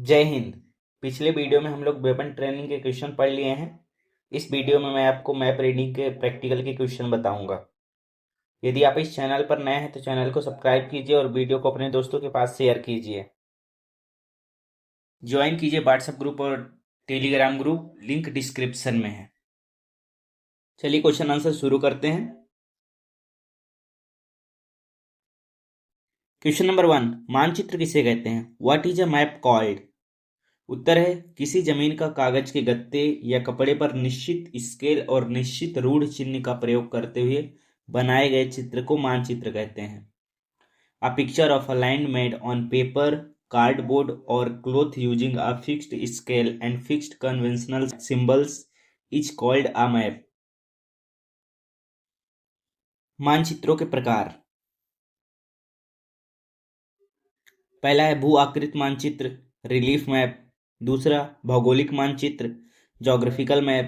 जय हिंद। पिछले वीडियो में हम लोग वेपन ट्रेनिंग के क्वेश्चन पढ़ लिए हैं। इस वीडियो में मैं आपको मैप रीडिंग के प्रैक्टिकल के क्वेश्चन बताऊंगा। यदि आप इस चैनल पर नए हैं तो चैनल को सब्सक्राइब कीजिए और वीडियो को अपने दोस्तों के पास शेयर कीजिए। ज्वाइन कीजिए व्हाट्सएप ग्रुप और टेलीग्राम ग्रुप, लिंक डिस्क्रिप्शन में है। चलिए क्वेश्चन आंसर शुरू करते हैं। क्वेश्चन नंबर 1, मानचित्र किसे कहते हैं? What is a map called? उत्तर है, किसी जमीन का कागज के गत्ते या कपड़े पर निश्चित स्केल और निश्चित रूढ़ चिन्ह का प्रयोग करते हुए बनाए गए चित्र को मानचित्र कहते हैं। A picture of a land made on paper, cardboard और cloth using a fixed scale and fixed conventional symbols is called a map. मानचित्रों के प्रकार। पहला है भू आकृति मानचित्र, रिलीफ मैप। दूसरा भौगोलिक मानचित्र, जोग्राफिकल मैप।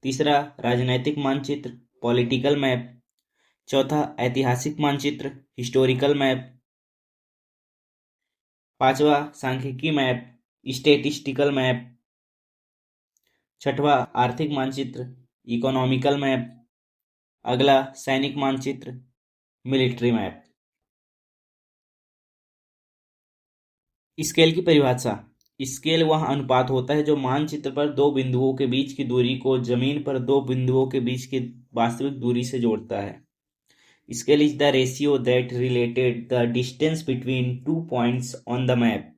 तीसरा राजनैतिक मानचित्र, पॉलिटिकल मैप। चौथा ऐतिहासिक मानचित्र, हिस्टोरिकल मैप। पांचवा सांख्यिकी मैप, स्टेटिस्टिकल मैप। छठवां आर्थिक मानचित्र, इकोनॉमिकल मैप। अगला सैनिक मानचित्र, मिलिट्री मैप। स्केल की परिभाषा। स्केल वह अनुपात होता है जो मानचित्र पर दो बिंदुओं के बीच की दूरी को जमीन पर दो बिंदुओं के बीच की वास्तविक दूरी से जोड़ता है। Scale is the ratio that related the distance between 2 points on the map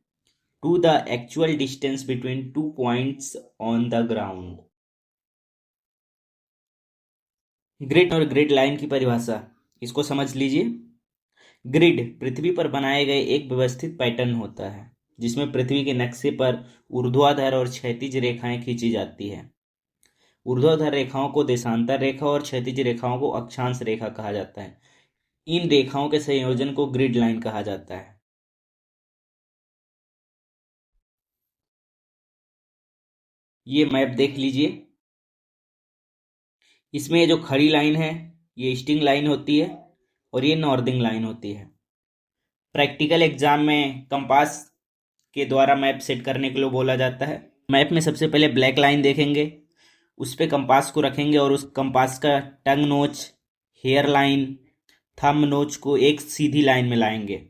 to the actual distance between 2 points on the ground. Grid और ग्रिड लाइन की परिभाषा, इसको समझ लीजिए। ग्रिड पृथ्वी पर बनाए गए एक व्यवस्थित पैटर्न होता है जिसमें पृथ्वी के नक्शे पर ऊर्ध्वाधर और क्षैतिज रेखाएं खींची जाती है। ऊर्ध्वाधर रेखाओं को देशांतर रेखा और क्षैतिज रेखाओं को अक्षांश रेखा कहा जाता है। इन रेखाओं के संयोजन को ग्रिड लाइन कहा जाता है। ये मैप देख लीजिए। इसमें ये जो खड़ी लाइन है ये ईस्टिंग लाइन होती है और ये नॉर्दिंग लाइन होती है। प्रैक्टिकल एग्जाम में कंपास के द्वारा मैप सेट करने के लिए बोला जाता है। मैप में सबसे पहले ब्लैक लाइन देखेंगे, उस पे कंपास को रखेंगे और उस कंपास का टंग नोच, हेयर लाइन, थंब नोच को एक सीधी लाइन में लाएंगे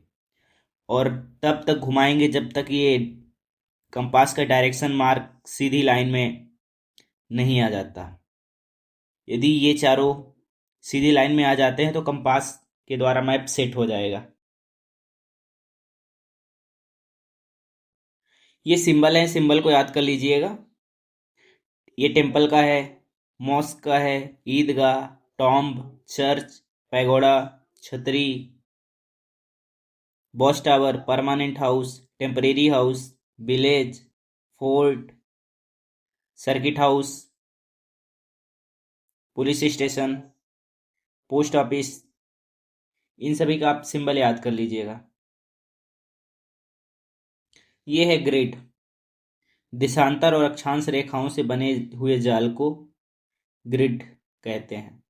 और तब तक घुमाएंगे जब तक ये कंपास का डायरेक्शन मार्क सीधी लाइन में नहीं आ जाता। यदि ये चारों सीधी लाइन में आ जाते हैं तो कंपास के द्वारा मैप सेट हो जाएगा। ये सिंबल है, सिंबल को याद कर लीजिएगा। ये टेम्पल का है, मॉस्क का है, ईदगाह, टॉम्ब, चर्च, पैगोडा, छतरी, watch tower, permanent house, temporary house, village, fort, circuit house, police station, post office, इन सभी का आप सिंबल याद कर लीजिएगा। ये है ग्रिड। देशांतर और अक्षांश रेखाओं से बने हुए जाल को ग्रिड कहते हैं।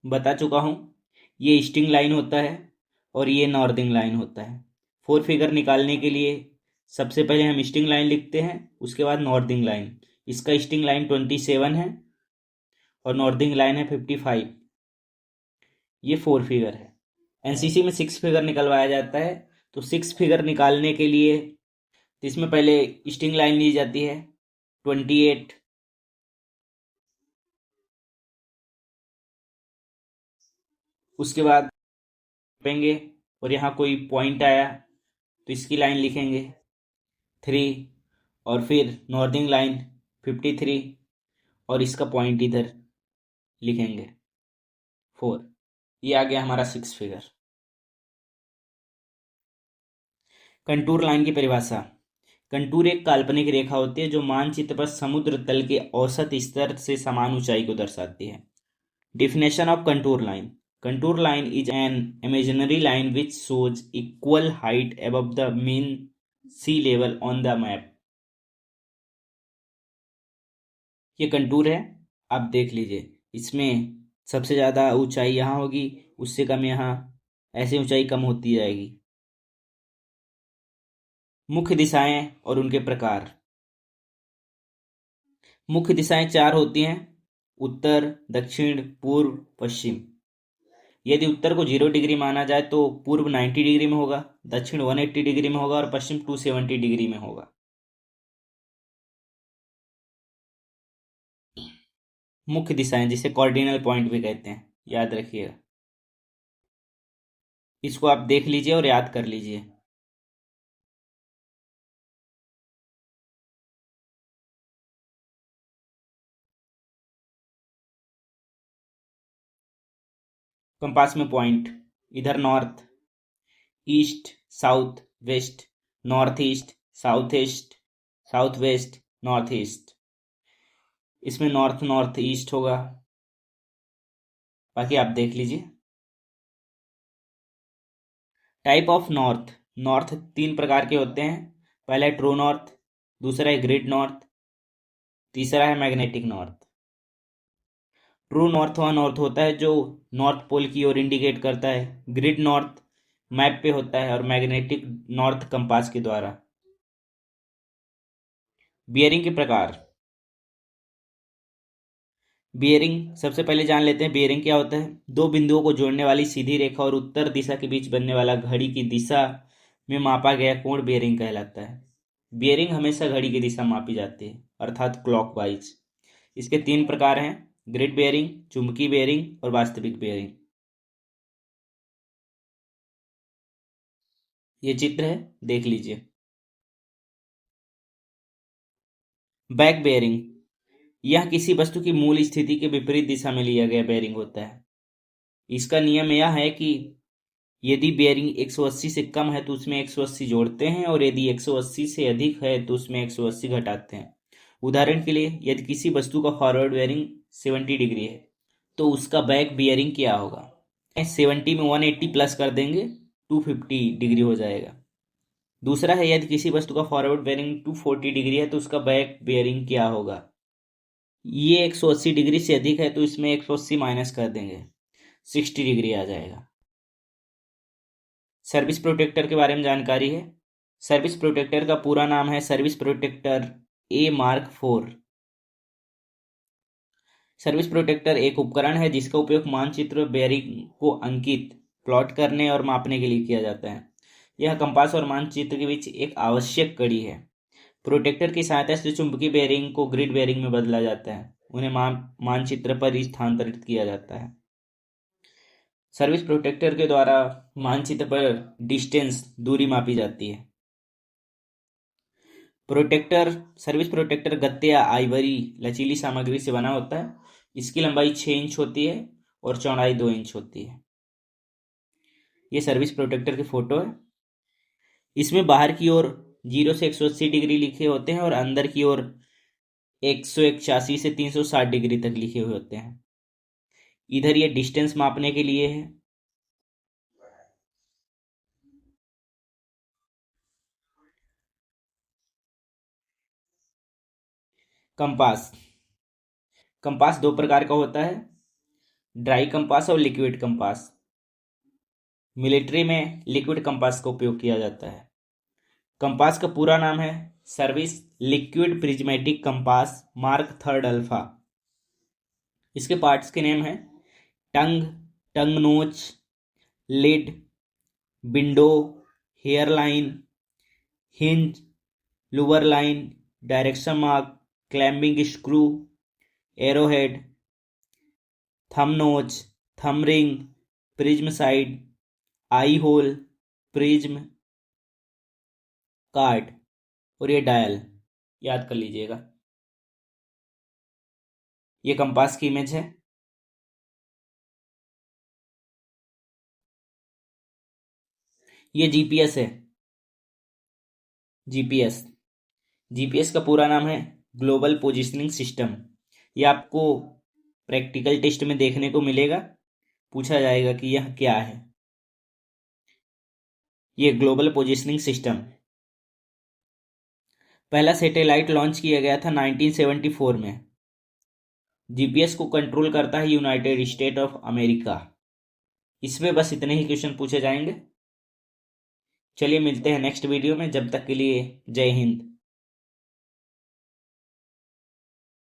बता चुका हूं, ये ईस्टिंग लाइन होता है और ये नॉर्दिंग लाइन होता है। 4 फिगर निकालने के लिए सबसे पहले हम ईस्टिंग लाइन लिखते हैं, उसके बाद नॉर्दिंग लाइन। इसका ईस्टिंग लाइन 27 है और नॉर्दिंग लाइन है 55। ये 4 फिगर है। एनसीसी में 6 फिगर निकलवाया जाता है, तो 6 फिगर निकालने के लिए इसमें पहले ईस्टिंग लाइन ली जाती है 28, उसके बाद लिखेंगे और यहाँ कोई पॉइंट आया तो इसकी लाइन लिखेंगे 3, और फिर नॉर्दिंग लाइन 53 और इसका पॉइंट इधर लिखेंगे 4। ये आ गया हमारा 6 फिगर। कंटूर लाइन की परिभाषा। कंटूर एक काल्पनिक रेखा होती है जो मानचित्र पर समुद्र तल के औसत स्तर से समान ऊंचाई को दर्शाती है। Definition of contour line. Contour line is an imaginary line which shows equal height above the mean sea level on the map. ये कंटूर है, आप देख लीजिए। इसमें सबसे ज़्यादा ऊंचाई यहाँ होगी, उससे कम यहाँ, ऐसे ऊंचाई कम होती जाएगी। मुख्य दिशाएं और उनके प्रकार। मुख्य दिशाएं 4 होती हैं: उत्तर, दक्षिण, पूर्व, पश्चिम। यदि उत्तर को 0 डिग्री माना जाए तो पूर्व 90 डिग्री में होगा, दक्षिण 180 डिग्री में होगा और पश्चिम 270 डिग्री में होगा। मुख्य दिशाएं जिसे कॉर्डिनल पॉइंट भी कहते हैं, याद रखिएगा। इसको आप देख लीजिए और याद कर लीजिए। कंपास में पॉइंट, इधर north, east, south, west, north east, south east, south west, north east. इसमें नॉर्थ नॉर्थ ईस्ट होगा, बाकी आप देख लीजिए। Type of north. नॉर्थ 3 प्रकार के होते हैं। पहला है ट्रू नॉर्थ, दूसरा है ग्रिड नॉर्थ, तीसरा है मैग्नेटिक नॉर्थ। ट्रू नॉर्थ वह नॉर्थ होता है जो नॉर्थ पोल की ओर इंडिकेट करता है। ग्रिड नॉर्थ मैप पे होता है और मैग्नेटिक नॉर्थ कंपास के द्वारा। बियरिंग के प्रकार। बियरिंग सबसे पहले जान लेते हैं बियरिंग क्या होता है। 2 बिंदुओं को जोड़ने वाली सीधी रेखा और उत्तर दिशा के बीच बनने वाला घड़ी की दिशा में मापा गया कोण बियरिंग कहलाता है। बियरिंग हमेशा घड़ी की दिशा मापी जाती है, अर्थात क्लॉकवाइज। इसके 3 प्रकार हैं: ग्रिड बियरिंग, चुंबकीय बियरिंग और वास्तविक बियरिंग। ये चित्र है, देख लीजिए। बैक बेयरिंग, यह किसी वस्तु की मूल स्थिति के विपरीत दिशा में लिया गया बेयरिंग होता है। इसका नियम यह है कि यदि बेयरिंग 180 से कम है तो उसमें 180 जोड़ते हैं और यदि 180 से अधिक है तो उसमें 180 घटाते हैं। उदाहरण के लिए, यदि किसी वस्तु का फॉरवर्ड बेयरिंग 70 डिग्री है तो उसका बैक बेयरिंग क्या होगा? 70 में 180 प्लस कर देंगे, 250 डिग्री हो जाएगा। दूसरा है, यदि किसी वस्तु का फॉरवर्ड बेयरिंग 240 डिग्री है तो उसका बैक बेयरिंग क्या होगा? ये 180 डिग्री से अधिक है तो इसमें 180 माइनस कर देंगे, 60 डिग्री आ जाएगा। सर्विस प्रोटेक्टर के बारे में जानकारी है। सर्विस प्रोटेक्टर का पूरा नाम है सर्विस प्रोटेक्टर ए मार्क 4। सर्विस प्रोटेक्टर एक उपकरण है जिसका उपयोग मानचित्र बेयरिंग को अंकित, प्लॉट करने और मापने के लिए किया जाता है। यह कंपास और मानचित्र के बीच एक आवश्यक कड़ी है। प्रोटेक्टर की सहायता से चुंबकीय बेयरिंग को ग्रिड बेयरिंग में बदला जाता है, उन्हें मानचित्र पर स्थानांतरित किया जाता है। सर्विस प्रोटेक्टर के द्वारा मानचित्र पर डिस्टेंस, दूरी मापी जाती है। सर्विस प्रोटेक्टर गत्ते या आइवरी लचीली सामग्री से बना होता है। इसकी लंबाई 6 इंच होती है और चौड़ाई 2 इंच होती है। ये सर्विस प्रोटेक्टर की फोटो है। इसमें बाहर की ओर 0 से 180 डिग्री लिखे होते हैं और अंदर की ओर 181 से 360 डिग्री तक लिखे हुए होते हैं। इधर ये डिस्टेंस मापने के लिए है। कंपास। कंपास 2 प्रकार का होता है, ड्राई कंपास और लिक्विड कंपास। मिलिट्री में लिक्विड कंपास का उपयोग किया जाता है। कंपास का पूरा नाम है service liquid prismatic compass mark 3 alpha. इसके पार्ट्स के नेम हैं tongue, tongue notch, lid, window, hair line, hinge, louvre line, direction mark, clamping screw, arrowhead, thumb notch, thumb ring, prism side, eye hole, prism, card और ये dial, याद कर लीजिएगा। ये compass की इमेज है। ये जीपीएस है। जीपीएस जीपीएस का पूरा नाम है ग्लोबल पोजिशनिंग सिस्टम। ये आपको प्रैक्टिकल टेस्ट में देखने को मिलेगा, पूछा जाएगा कि यह क्या है। ये ग्लोबल पोजिशनिंग सिस्टम पहला सैटेलाइट लॉन्च किया गया था 1974 में। जीपीएस को कंट्रोल करता है यूनाइटेड स्टेट ऑफ अमेरिका। इसमें बस इतने ही क्वेश्चन पूछे जाएंगे। चलिए मिलते हैं नेक्स्ट वीडियो में, जब तक के लिए जय हिंद।